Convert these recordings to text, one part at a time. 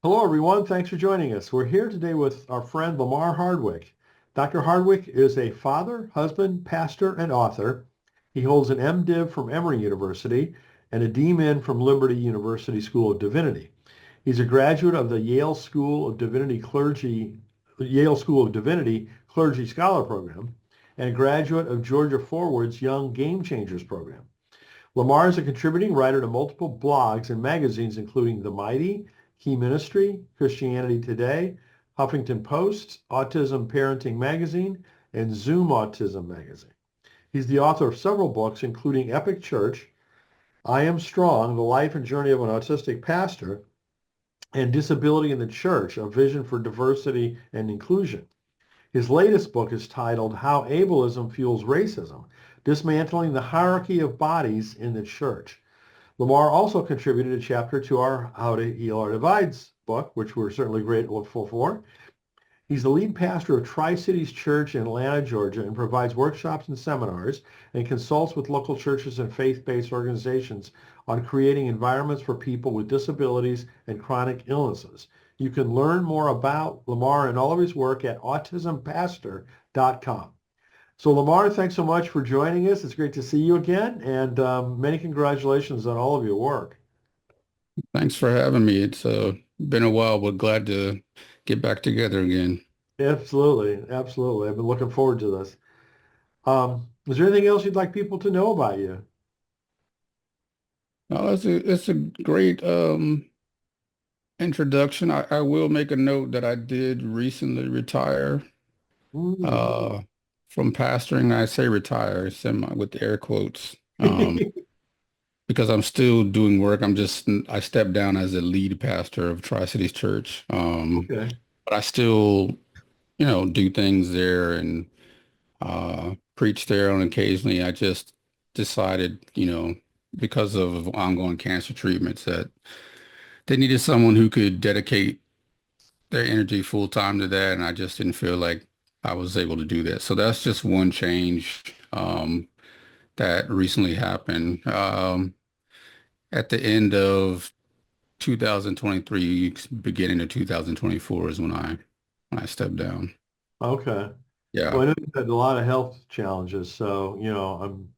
Hello, everyone. Thanks for joining us. We're here today with our friend Lamar Hardwick. Dr. Hardwick is a father, husband, pastor, and author. He holds an MDiv from Emory University and a DMin from Liberty University School of Divinity. He's a graduate of the Yale School of Divinity Clergy Scholar Program and a graduate of Georgia Forward's Young Game Changers Program. Lamar is a contributing writer to multiple blogs and magazines, including The Mighty, Key Ministry, Christianity Today, Huffington Post, Autism Parenting Magazine, and Zoom Autism Magazine. He's the author of several books, including Epic Church, I Am Strong, The Life and Journey of an Autistic Pastor, and Disability in the Church, A Vision for Diversity and Inclusion. His latest book is titled How Ableism Fuels Racism, Dismantling the Hierarchy of Bodies in the Church. Lamar also contributed a chapter to our How to Heal Our Divides book, which we're certainly grateful for. He's the lead pastor of Tri-Cities Church in Atlanta, Georgia, and provides workshops and seminars and consults with local churches and faith-based organizations on creating environments for people with disabilities and chronic illnesses. You can learn more about Lamar and all of his work at autismpastor.com. So Lamar, thanks so much for joining us. It's great to see you again, and many congratulations on all of your work. Thanks for having me. It's been a while, but glad to get back together again. Absolutely, absolutely. I've been looking forward to this. Is there anything else you'd like people to know about you? It's a great introduction. I will make a note that I did recently retire Mm. uh, from pastoring. I say retire, semi with air quotes, because I'm still doing work. I stepped down as a lead pastor of Tri-Cities Church, Okay. but I still, do things there and preach there on occasionally. I just decided, because of ongoing cancer treatments, that they needed someone who could dedicate their energy full time to that, and I just didn't feel like I was able to do that. So that's just one change that recently happened. At the end of 2023, beginning of 2024 is when I stepped down. Okay. Yeah. Well, I know you've had a lot of health challenges, so I'm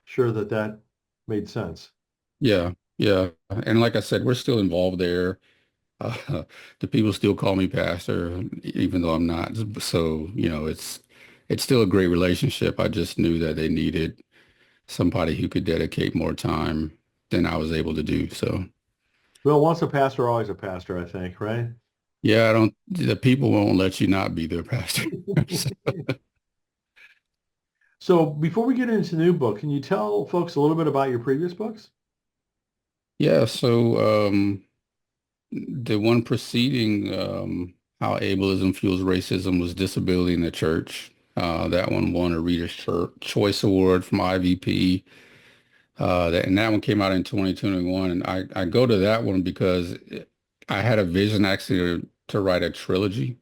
sure that that made sense. Yeah, yeah. And like I said, we're still involved there. Uh, the people still call me pastor, even though I'm not. So, it's still a great relationship. I just knew that they needed somebody who could dedicate more time than I was able to do. So, Well, once a pastor, always a pastor, I think, right? yeah, the people won't let you not be their pastor. So, So before we get into the new book, can you tell folks a little bit about your previous books? yeah, so the one preceding How Ableism Fuels Racism was Disability in the Church. That one won a Choice Award from IVP. And that one came out in 2021. And I go to that one because I had a vision actually to write a trilogy.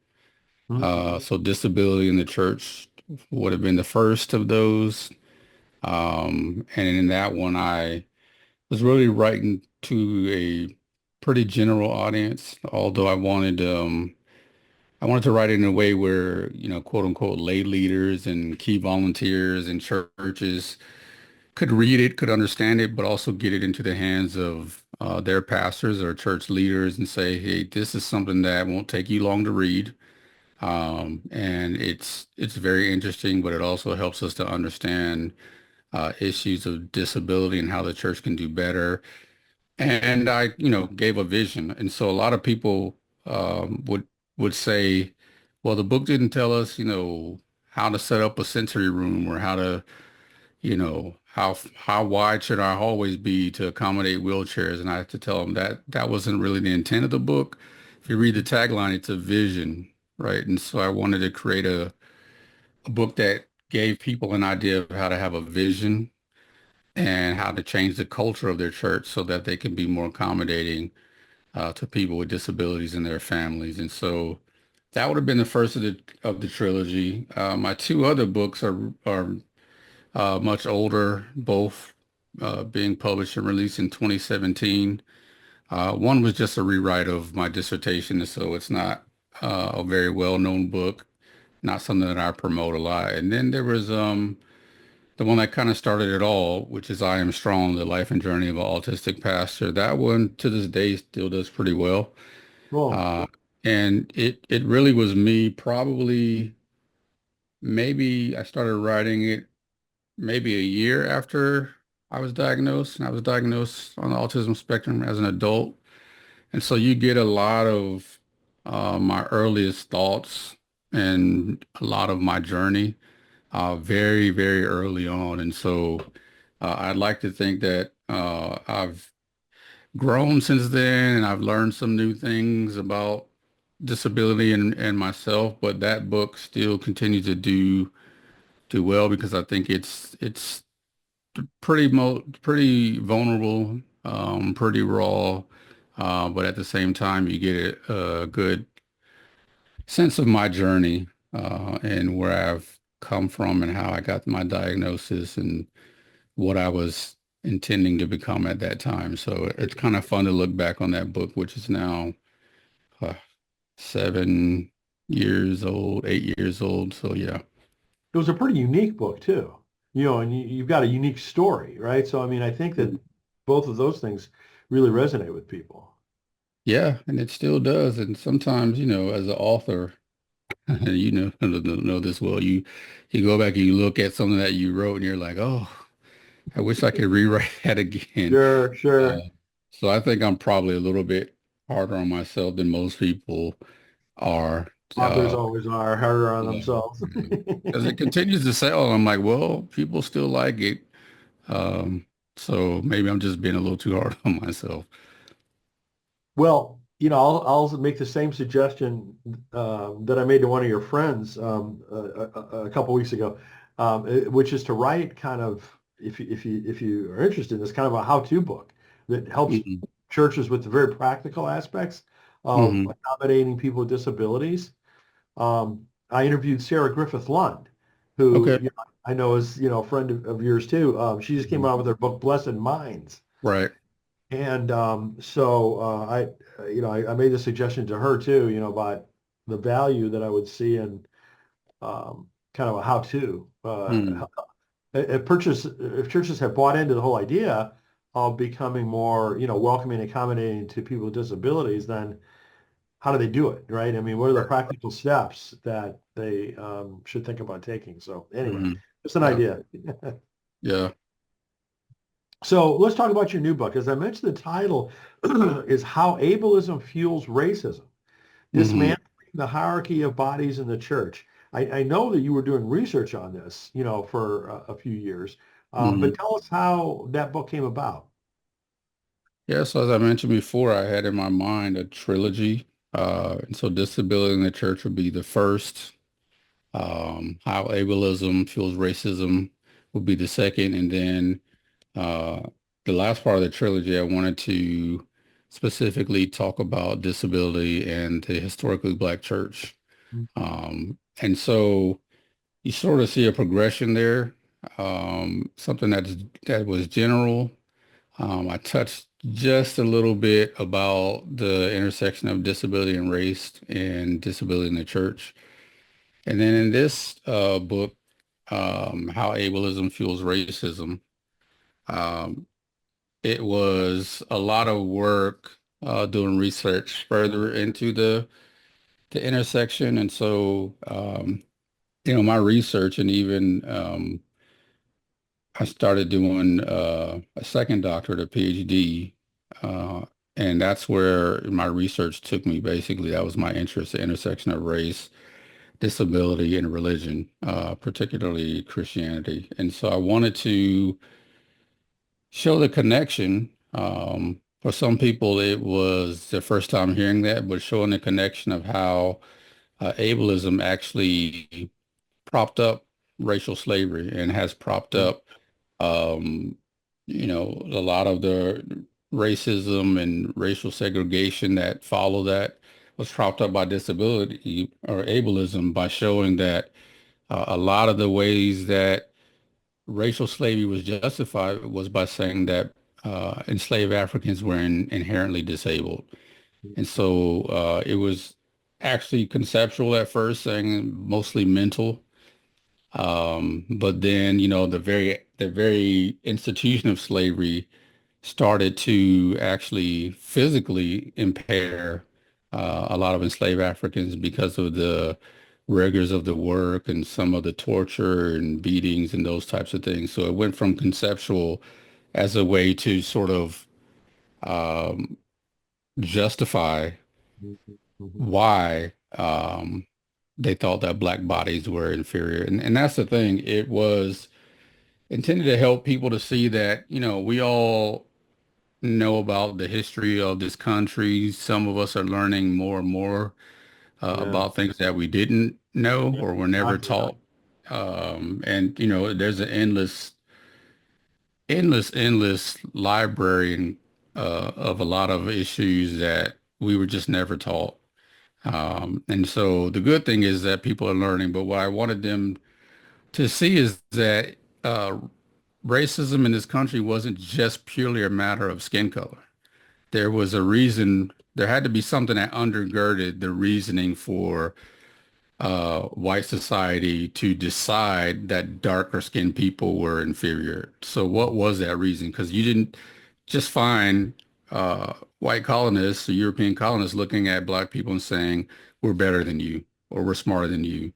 Mhm. So Disability in the Church would have been the first of those. And in that one, I was really writing to a pretty general audience, although I wanted to write it in a way where, quote unquote, lay leaders and key volunteers in churches could read it, could understand it, but also get it into the hands of their pastors or church leaders and say, hey, this is something that won't take you long to read. And it's very interesting, but it also helps us to understand issues of disability and how the church can do better. And I, gave a vision. And so a lot of people would say, well, the book didn't tell us, how to set up a sensory room or how to how wide should our hallways be to accommodate wheelchairs? And I have to tell them that that wasn't really the intent of the book. If you read the tagline, it's a vision, right? And so I wanted to create a book that gave people an idea of how to have a vision and how to change the culture of their church so that they can be more accommodating to people with disabilities and their families. And so that would have been the first of the trilogy. My two other books are much older, both being published and released in 2017. One was just a rewrite of my dissertation, so it's not a very well-known book, not something that I promote a lot. And then there was the one that kind of started it all, which is I Am Strong, The Life and Journey of an Autistic Pastor. That one to this day still does pretty well. Well, Uh, and it really was me probably maybe I started writing it maybe a year after I was diagnosed, and I was diagnosed on the autism spectrum as an adult. And so you get a lot of my earliest thoughts and a lot of my journey very, very early on. And so I'd like to think that I've grown since then and I've learned some new things about disability and myself, but that book still continues to do well because I think it's pretty vulnerable, pretty raw, but at the same time you get a good sense of my journey and where I've come from and how I got my diagnosis and what I was intending to become at that time. So it's kind of fun to look back on that book, which is now uh, 7 years old, 8 years old. So yeah. it was a pretty unique book too, and you've got a unique story, right? So, I mean, I think that both of those things really resonate with people. Yeah, and it still does. And sometimes, as an author, know this well, you go back and you look at something that you wrote and you're like, oh, I wish I could rewrite that again. Sure, Uh, sure. so I think I'm probably a little bit harder on myself than most people are. Authors always are harder on Yeah, themselves. because it continues to sell. I'm like, well, people still like it. Um, so maybe I'm just being a little too hard on myself. Well, I'll make the same suggestion that I made to one of your friends a couple weeks ago, which is to write kind of, if you are interested in this, kind of a how-to book that helps Hmm. churches with the very practical aspects of Hmm. accommodating people with disabilities. I interviewed Sarah Griffith Lund, who Okay. I know is a friend of yours too. She just came Mhm. out with her book Blessed Minds. Right. And so I made the suggestion to her too, about the value that I would see in kind of a how-to. Mm. If churches have bought into the whole idea of becoming more, welcoming and accommodating to people with disabilities, then how do they do it, right? I mean, what are the Right. practical steps that they should think about taking? So anyway, Hmm. just an Yeah. idea. Yeah. So let's talk about your new book. As I mentioned, the title is How Ableism Fuels Racism, Hmm. Dismantling the Hierarchy of Bodies in the Church. I know that you were doing research on this, for a few years, Hmm. but tell us how that book came about. Yeah, so as I mentioned before, I had in my mind a trilogy. And so disability in the church would be the first. How ableism fuels racism would be the second. And then uh, the last part of the trilogy, I wanted to specifically talk about disability and the historically Black church. And so you sort of see a progression there, something that was general. I touched just a little bit about the intersection of disability and race and disability in the church. And then in this book, How Ableism Fuels Racism, um, it was a lot of work doing research further into the intersection. And so, my research and even I started doing a second doctorate, a PhD, uh, and that's where my research took me. Basically, that was my interest, the intersection of race, disability, and religion, particularly Christianity. And so I wanted to show the connection. For some people, it was their first time hearing that, but showing the connection of how ableism actually propped up racial slavery and has propped up um, a lot of the racism and racial segregation that follow that was propped up by disability or ableism by showing that a lot of the ways that racial slavery was justified was by saying that enslaved Africans were inherently disabled. And so it was actually conceptual at first, saying mostly mental. But then, the very institution of slavery started to actually physically impair a lot of enslaved Africans because of the rigors of the work and some of the torture and beatings and those types of things. So it went from conceptual as a way to sort of um, justify Mhm. Mhm. why they thought that black bodies were inferior. And that's the thing. It was intended to help people to see that, we all know about the history of this country. Some of us are learning more and more Yeah. about things that we didn't know Yeah. or were never Exactly right. taught. And there's an endless library of a lot of issues that we were just never taught. And so the good thing is that people are learning, but what I wanted them to see is that uh, racism in this country wasn't just purely a matter of skin color. There was a reason, there had to be something that undergirded the reasoning for white society to decide that darker skinned people were inferior. So what was that reason? Because you didn't just find white colonists or European colonists looking at black people and saying, we're better than you or we're smarter than you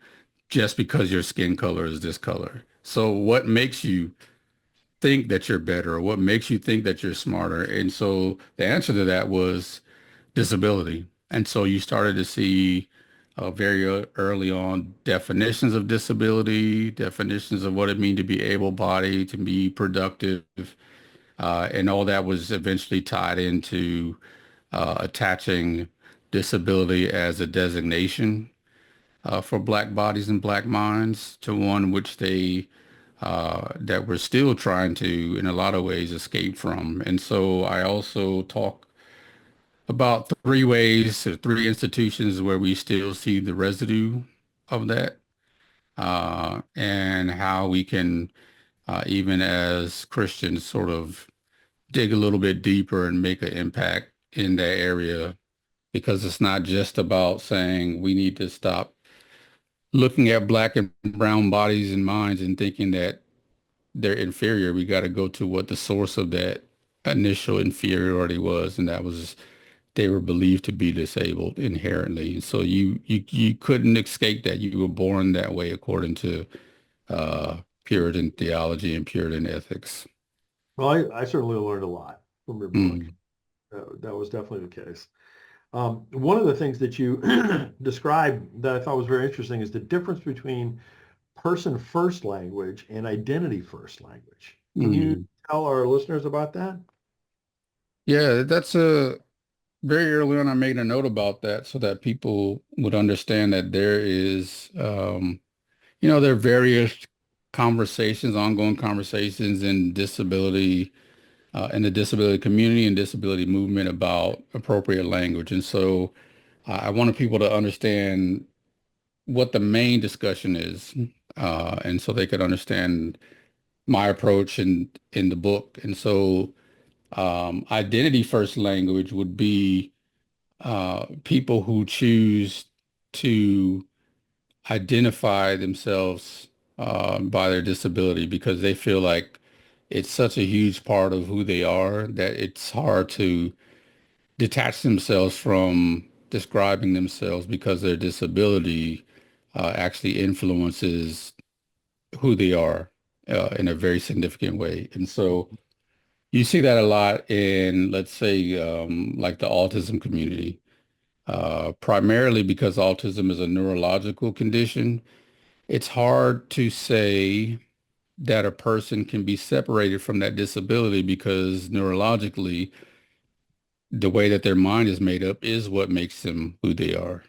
just because your skin color is this color. So what makes you think that you're better or what makes you think that you're smarter? And so the answer to that was disability. And so you started to see very early on definitions of disability, definitions of what it means to be able-bodied, to be productive, and all that was eventually tied into attaching disability as a designation for black bodies and black minds to one which they that we're still trying to, in a lot of ways, escape from. And so I also talk about three ways or three institutions where we still see the residue of that, and how we can, even as Christians, sort of dig a little bit deeper and make an impact in that area, because it's not just about saying we need to stop looking at black and brown bodies and minds and thinking that they're inferior. We got to go to what the source of that initial inferiority was, and that was they were believed to be disabled inherently. So you couldn't escape that. You were born that way according to Puritan theology and Puritan ethics. Well, I certainly learned a lot from your book. Mm. That was definitely the case. One of the things that you described that I thought was very interesting is the difference between person first language and identity first language. Can you Mm. tell our listeners about that? Yeah, that's a very early on. I made a note about that so that people would understand that there is, there are various conversations, ongoing conversations in the disability community and disability movement about appropriate language. And so I wanted people to understand what the main discussion is, and so they could understand my approach in the book. And so identity first language would be people who choose to identify themselves by their disability because they feel like it's such a huge part of who they are that it's hard to detach themselves from describing themselves because their disability actually influences who they are in a very significant way. And so you see that a lot in, let's say, like the autism community, primarily because autism is a neurological condition. It's hard to say that a person can be separated from that disability because neurologically, the way that their mind is made up is what makes them who they are.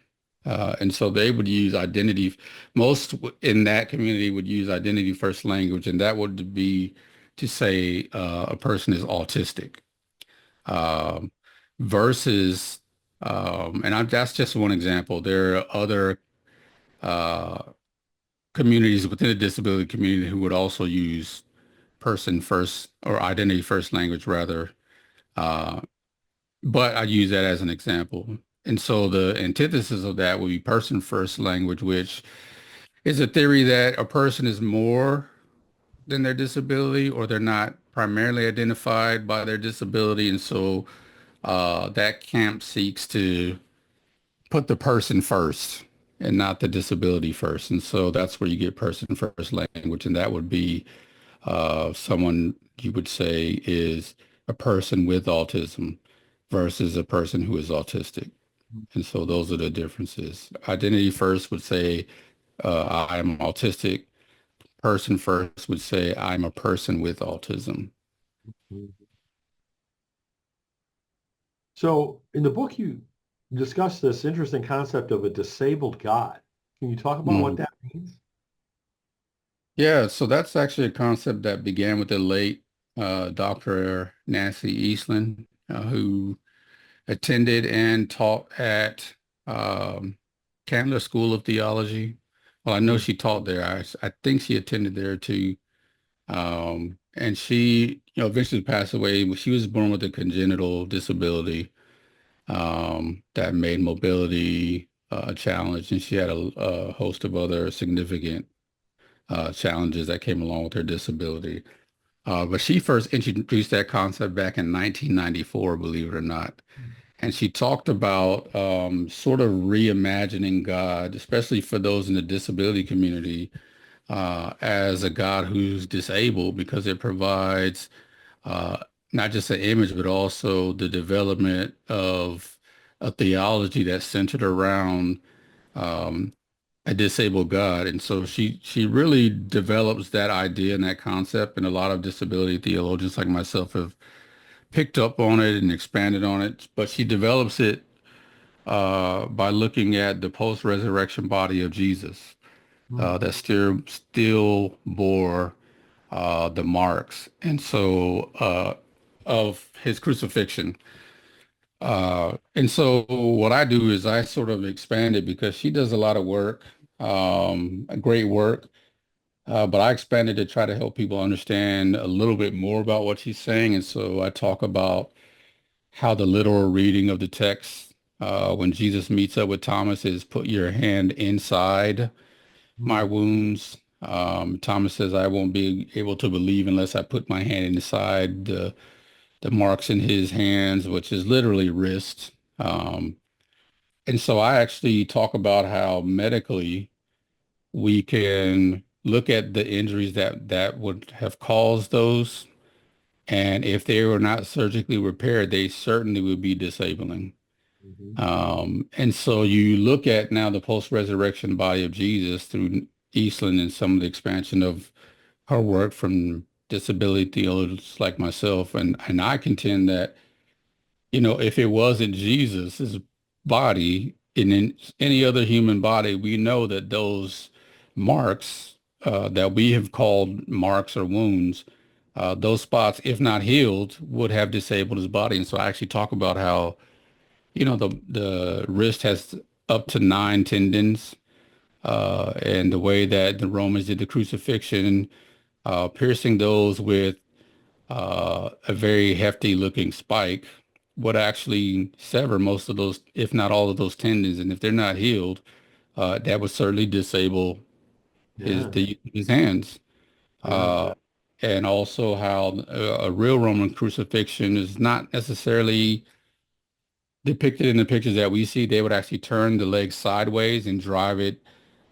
And so they would use identity, most in that community would use identity first language, and that would be to say a person is autistic um, versus, that's just one example. There are other uh, communities within the disability community who would also use person first or identity first language rather. Uh, but I use that as an example. And so the antithesis of that would be person first language, which is a theory that a person is more than their disability or they're not primarily identified by their disability. And so that camp seeks to put the person first and not the disability first. And so that's where you get person first language. And that would be someone you would say is a person with autism versus a person who is autistic. And so those are the differences. Identity first would say, I'm autistic. Person first would say, I'm a person with autism. Mhm. So in the book, you discuss this interesting concept of a disabled God. Can you talk about what Mm. that means? Yeah, so that's actually a concept that began with the late Dr. Nancy Eastland, who attended and taught at Candler School of Theology. Well, I know Mm, she taught there. I think she attended there too. And she, eventually passed away. She was born with a congenital disability that made mobility a challenge, and she had a host of other significant challenges that came along with her disability. But she first introduced that concept back in 1994, believe it or not. And she talked about sort of reimagining God, especially for those in the disability community, as a God who's disabled because it provides uh, not just an image, but also the development of a theology that's centered around um, a disabled God. And so she really develops that idea and that concept, and a lot of disability theologians like myself have picked up on it and expanded on it. But she develops it by looking at the post-resurrection body of Jesus mm, that still bore the marks, and so of his crucifixion. And so what I do is I sort of expand it because she does a lot of work, great work, but I expanded to try to help people understand a little bit more about what she's saying. And so I talk about how the literal reading of the text, when Jesus meets up with Thomas, is put your hand inside my mm, wounds. Thomas says, I won't be able to believe unless I put my hand inside the marks in his hands, which is literally wrist. And so I actually talk about how medically we can look at the injuries that would have caused those. And if they were not surgically repaired, they certainly would be disabling. mhm, And so you look at now the post-resurrection body of Jesus through Eastland and some of the expansion of her work from disability theologians like myself, and I contend that, if it wasn't Jesus's body in any other human body, we know that those marks that we have called marks or wounds, those spots, if not healed, would have disabled his body. And so I actually talk about how, the wrist has up to 9 tendons, and the way that the Romans did the crucifixion, piercing those with a very hefty looking spike would actually sever most of those, if not all of those tendons. And if they're not healed, that would certainly disable yeah, his hands. yeah, Uh, and also how a real Roman crucifixion is not necessarily depicted in the pictures that we see. They would actually turn the legs sideways and drive it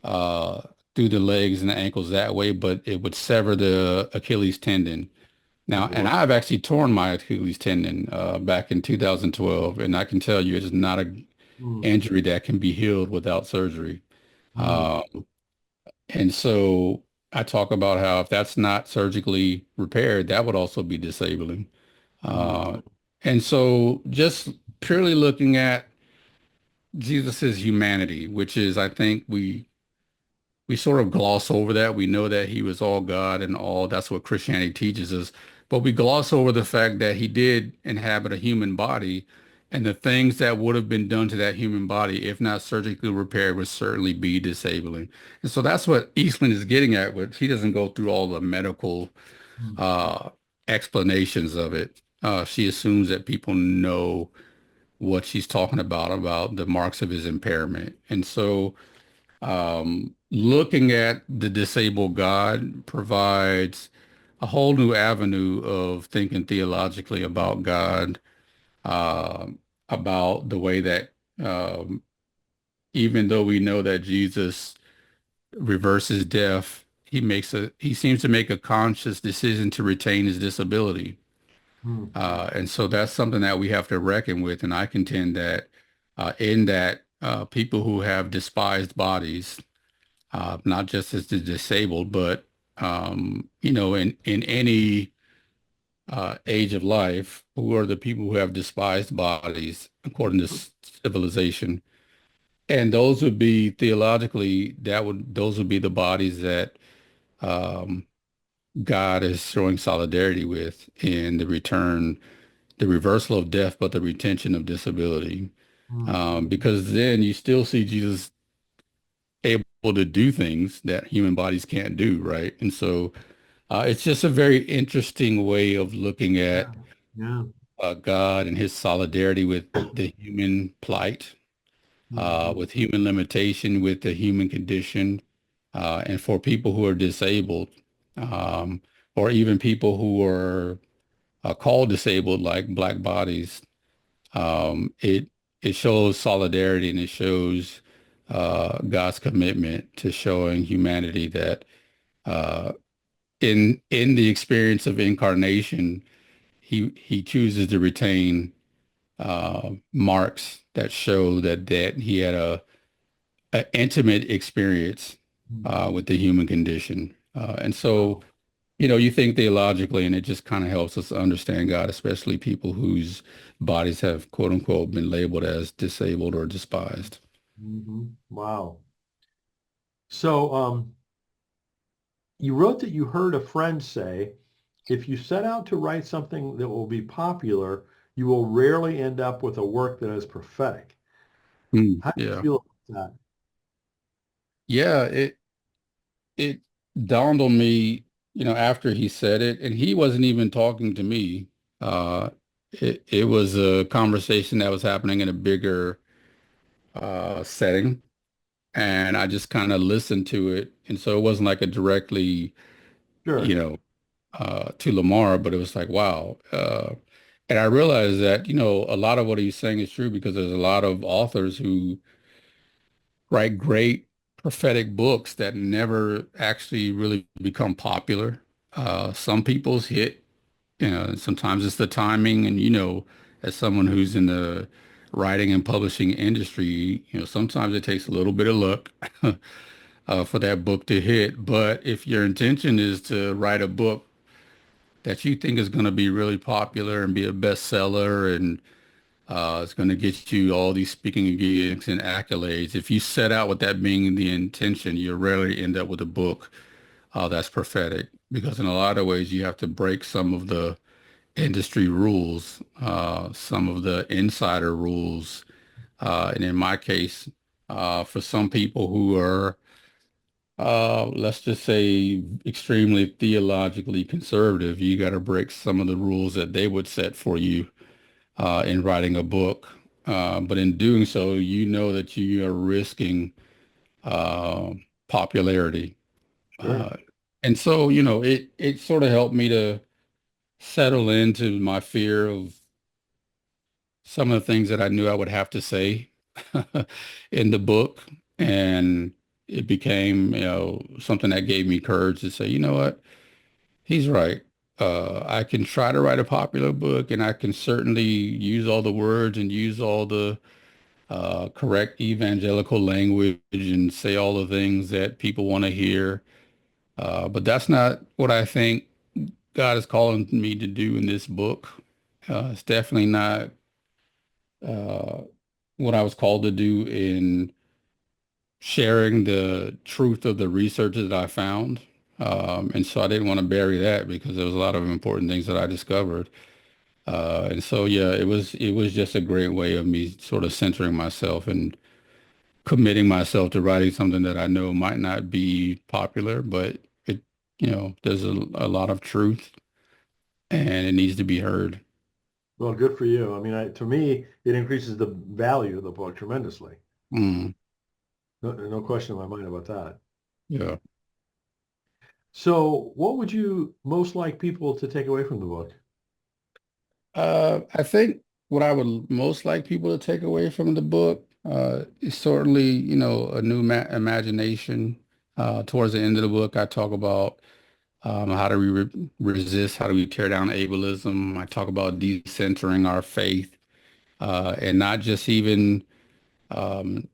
uh, through the legs and the ankles that way, but it would sever the Achilles tendon. Now, and wow, I've actually torn my Achilles tendon back in 2012, and I can tell you it's not an mm, injury that can be healed without surgery. mm, Uh, and so I talk about how if that's not surgically repaired, that would also be disabling. mm, Uh, and so just purely looking at Jesus's humanity, which is, I think we sort of gloss over that. We know that he was all God and all. That's what Christianity teaches us. But we gloss over the fact that he did inhabit a human body, and the things that would have been done to that human body, if not surgically repaired, would certainly be disabling. And so that's what Eastland is getting at. With he doesn't go through all the medical Mm. uh, explanations of it. She assumes that people know what she's talking about the marks of his impairment. And so looking at the disabled God provides a whole new avenue of thinking theologically about God, uh, about the way that um, even though we know that Jesus reverses death, he seems to make a conscious decision to retain his disability. Mm. And so that's something that we have to reckon with. And I contend that in that people who have despised bodies, not just as the disabled, but in any age of life, who are the people who have despised bodies according to civilization. And those would be theologically, those would be the bodies that um, God is showing solidarity with in the reversal of death, but the retention of disability. Mm. Because then you still see Jesus able to do things that human bodies can't do, right? And so it's just a very interesting way of looking Yeah. at Yeah. God and his solidarity with the human plight, Mhm. with human limitation, with the human condition, and for people who are disabled, um, or even people who are called disabled, like Black bodies. It shows solidarity and it shows God's commitment to showing humanity that uh, in the experience of incarnation, he chooses to retain marks that show that he had a intimate experience Mhm. with the human condition. And so, Wow. you think theologically, and it just kind of helps us understand God, especially people whose bodies have, quote unquote, been labeled as disabled or despised. Wow. So, you wrote that you heard a friend say, if you set out to write something that will be popular, you will rarely end up with a work that is prophetic. How do you Yeah. feel about Yeah, it dawned on me, after he said it, and he wasn't even talking to me. Uh, it was a conversation that was happening in a bigger setting, and I just kind of listened to it, and so it wasn't like a directly, that? you Sure. know, to Lamar, but it was like, wow. And I realized that, a lot of what he's saying is true because there's a lot of authors who write great prophetic books that never actually really become popular. Some people's hit, sometimes it's the timing, and as someone who's in the writing and publishing industry, sometimes it takes a little bit of luck for that book to hit. But if your intention is to write a book that you think is going to be really popular and be a bestseller and it's going to get you all these speaking gigs and accolades. If you set out with that being the intention, you rarely end up with a book that's prophetic because in a lot of ways you have to break some of the industry rules, some of the insider rules. And in my case, for some people who are, let's just say, extremely theologically conservative, you got to break some of the rules that they would set for you in writing a book. But in doing so, you know that you are risking uh, popularity. Sure. Uh, and so, it sort of helped me to settle into my fear of some of the things that I knew I would have to say in the book. And it became, something that gave me courage to say, you know what, he's right. I can try to write a popular book and I can certainly use all the words and use all the correct evangelical language and say all the things that people want to hear. But that's not what I think God is calling me to do in this book. It's definitely not uh, what I was called to do in sharing the truth of the research that I found. And so I didn't want to bury that because there was a lot of important things that I discovered. And so, yeah, it was just a great way of me sort of centering myself and committing myself to writing something that I know might not be popular, but there's a lot of truth and it needs to be heard. Well, good for you. I mean, to me, it increases the value of the book tremendously. Mm, No question in my mind about that. yeah. So, what would you most like people to take away from the book? I think what I would most like people to take away from the book is certainly, a new ma imagination. Towards the end of the book, I talk about how do we resist, how do we tear down ableism. I talk about decentering our faith and not just even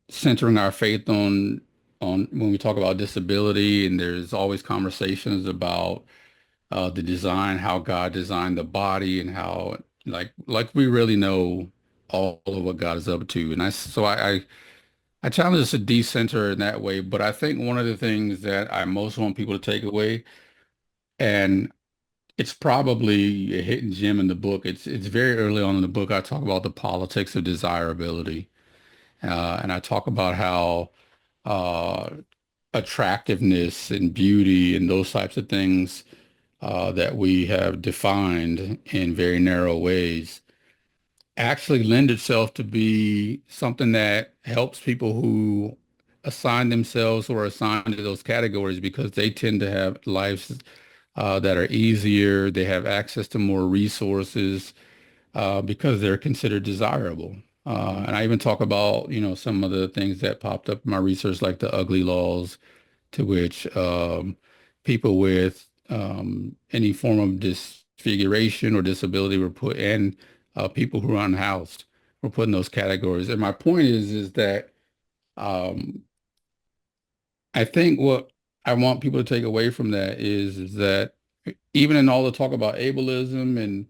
centering our faith on when we talk about disability, and there's always conversations about the design, how God designed the body, and how like we really know all of what God is up to. And I challenge us to decenter in that way. But I think one of the things that I most want people to take away, and it's probably a hidden gem in the book. It's very early on in the book. I talk about the politics of desirability, and I talk about how uh, attractiveness and beauty and those types of things that we have defined in very narrow ways actually lend itself to be something that helps people who assign themselves or assigned to those categories because they tend to have lives that are easier. They have access to more resources because they're considered desirable. And I even talk about, some of the things that popped up in my research, like the ugly laws, to which people with any form of disfiguration or disability were put in, people who are unhoused were put in those categories. And my point is that um, I think what I want people to take away from that is that even in all the talk about ableism and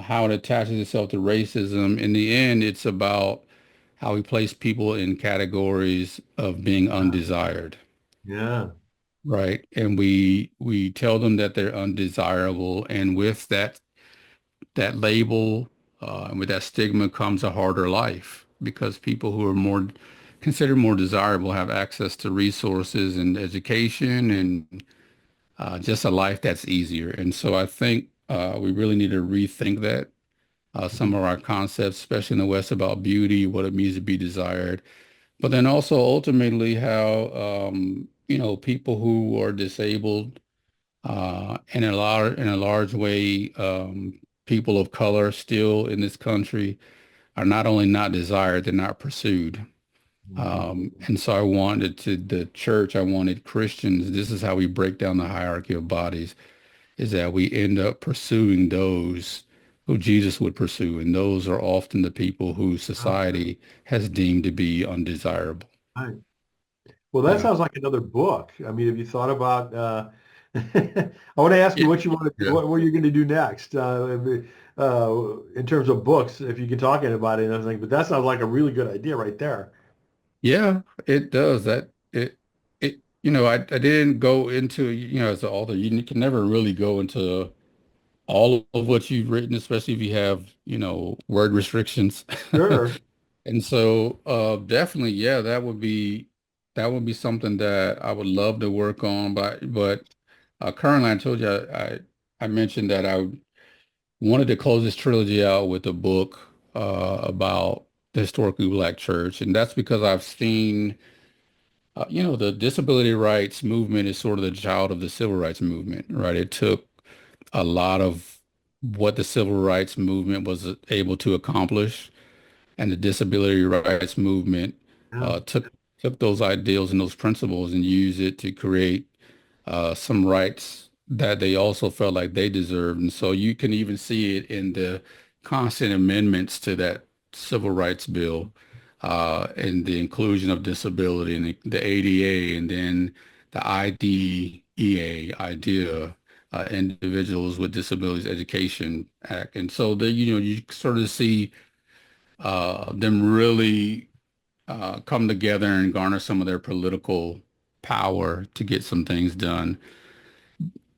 how it attaches itself to racism, in the end, it's about how we place people in categories of being undesired. Yeah. Right. And we tell them that they're undesirable. And with that label and with that stigma comes a harder life because people who are more considered more desirable have access to resources and education and just a life that's easier. And so I think we really need to rethink that. Some of our concepts, especially in the West, about beauty, what it means to be desired, but then also ultimately how people who are disabled in a large way people of color still in this country are not only not desired, they're not pursued. Mhm. And so I wanted to the church, I wanted Christians, this is how we break down the hierarchy of bodies, is that we end up pursuing those who Jesus would pursue, and those are often the people who Oh, society has deemed to be undesirable. right. Well, that Yeah. sounds like another book. I mean, have you thought about, I want to ask Yeah. you what you want to, Yeah. what you're going to do next, in terms of books, if you can talk about it and everything, but that sounds like a really good idea right there. Yeah, it does. I didn't go into, as an author, you can never really go into all of what you've written, especially if you have, word restrictions. Sure. And so, definitely, yeah, that would be something that I would love to work on. But currently, I told you I mentioned that I wanted to close this trilogy out with a book about the historically Black church, and that's because I've seen. The disability rights movement is sort of the child of the civil rights movement, right? It took a lot of what the civil rights movement was able to accomplish, and the disability rights movement Yeah. took those ideals and those principles and used it to create some rights that they also felt like they deserved. And so you can even see it in the constant amendments to that civil rights bill, and the inclusion of disability and the ADA and then the IDEA, IDEA, Individuals with Disabilities Education Act. And so you sort of see them really come together and garner some of their political power to get some things done.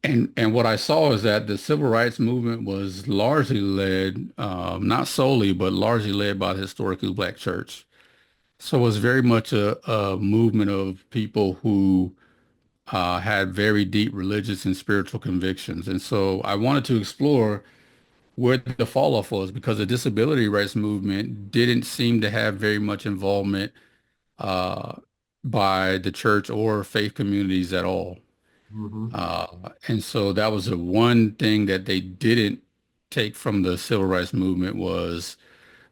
And what I saw is that the civil rights movement was largely led, not solely, but largely led by the historically Black church. So it was very much a movement of people who had very deep religious and spiritual convictions. And so I wanted to explore where the fall off was because the disability rights movement didn't seem to have very much involvement uh, by the church or faith communities at all. Hmm. And so that was the one thing that they didn't take from the civil rights movement was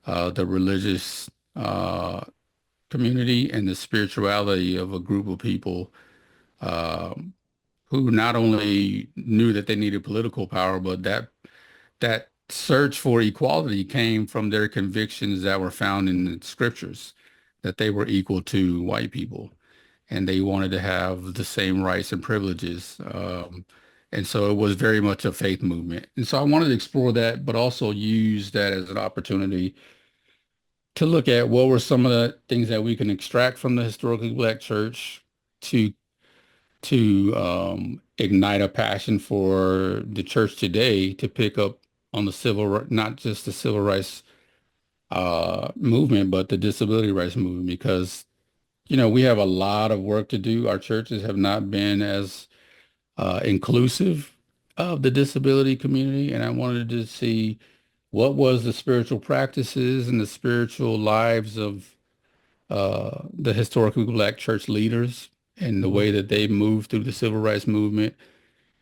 the religious community and the spirituality of a group of people um, who not only knew that they needed political power, but that search for equality came from their convictions that were found in the scriptures, that they were equal to white people and they wanted to have the same rights and privileges. And so it was very much a faith movement. And so I wanted to explore that, but also use that as an opportunity to look at what were some of the things that we can extract from the historically Black church to ignite a passion for the church today to pick up on the not just the civil rights movement, but the disability rights movement, because we have a lot of work to do. Our churches have not been as inclusive of the disability community, and I wanted to see what was the spiritual practices and the spiritual lives of the historically Black church leaders and the way that they moved through the civil rights movement.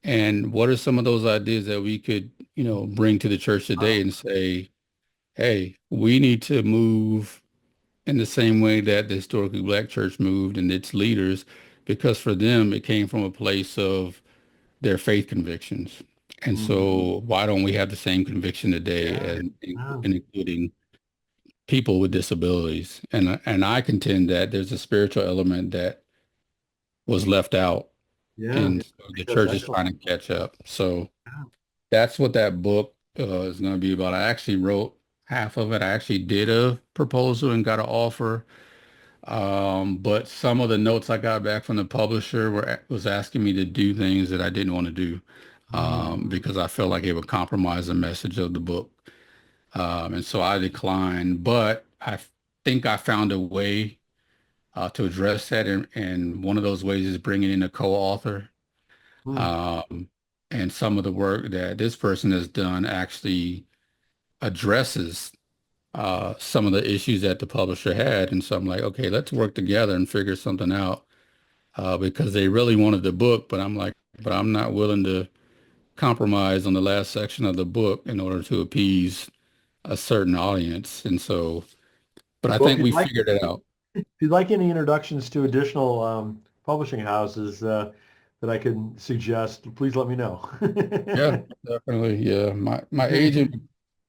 And what are some of those ideas that we could, bring to the church today Wow. and say, hey, we need to move in the same way that the historically Black church moved and its leaders, because for them, it came from a place of their faith convictions. And Mhm. so why don't we have the same conviction today Yeah. and, Yeah. and including people with disabilities? And I contend that there's a spiritual element that was left out, Yeah. and I so the think that's church is excellent. trying to catch up. So Yeah. that's what that book is going to be about. I actually wrote half of it. I actually did a proposal and got an offer. But some of the notes I got back from the publisher was asking me to do things that I didn't want to do, Mm. because I felt like it would compromise the message of the book. And so I declined, but I think I found a way to address that. And one of those ways is bringing in a co-author. Mm. Um, and some of the work that this person has done actually addresses some of the issues that the publisher had. And so I'm like, okay, let's work together and figure something out, because they really wanted the book, but I'm like, but I'm not willing to compromise on the last section of the book in order to appease a certain audience. And so, but I Well, think we figured it out. if you'd like any introductions to additional publishing houses that I could suggest, please let me know. Yeah, definitely. Yeah.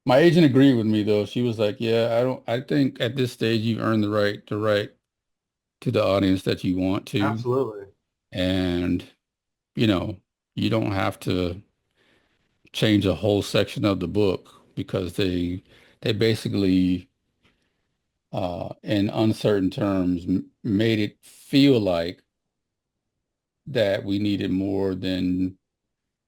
My agent agreed with me though. She was like, yeah, I think at this stage you've earned the right to write to the audience that you want to. Absolutely. And, you know, you don't have to change a whole section of the book because they basically in uncertain terms made it feel like that we needed more than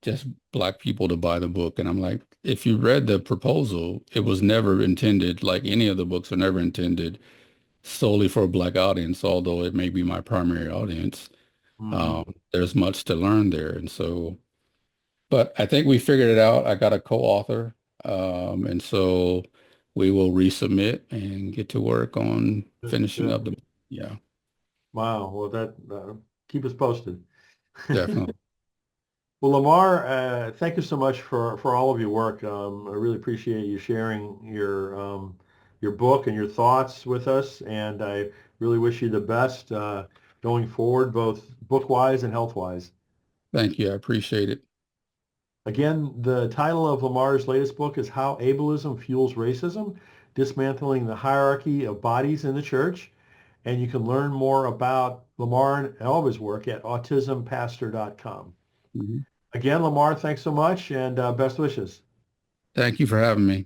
just Black people to buy the book. And I'm like, if you read the proposal, it was never intended, like any of the books are never intended solely for a Black audience, although it may be my primary audience. Hmm. There's much to learn there. And so, but I think we figured it out. I got a co-author. And so we will resubmit and get to work on Good, finishing up good. the, yeah, Wow. Well, that keep us posted. definitely. Well, Lamar, thank you so much for all of your work. I really appreciate you sharing your book and your thoughts with us, and I really wish you the best going forward, both book-wise and health-wise. Thank you. I appreciate it. Again, the title of Lamar's latest book is How Ableism Fuels Racism, Dismantling the Hierarchy of Bodies in the Church. And you can learn more about Lamar and all of his work at autismpastor.com. Mhm. Again, Lamar, thanks so much and best wishes. Thank you for having me.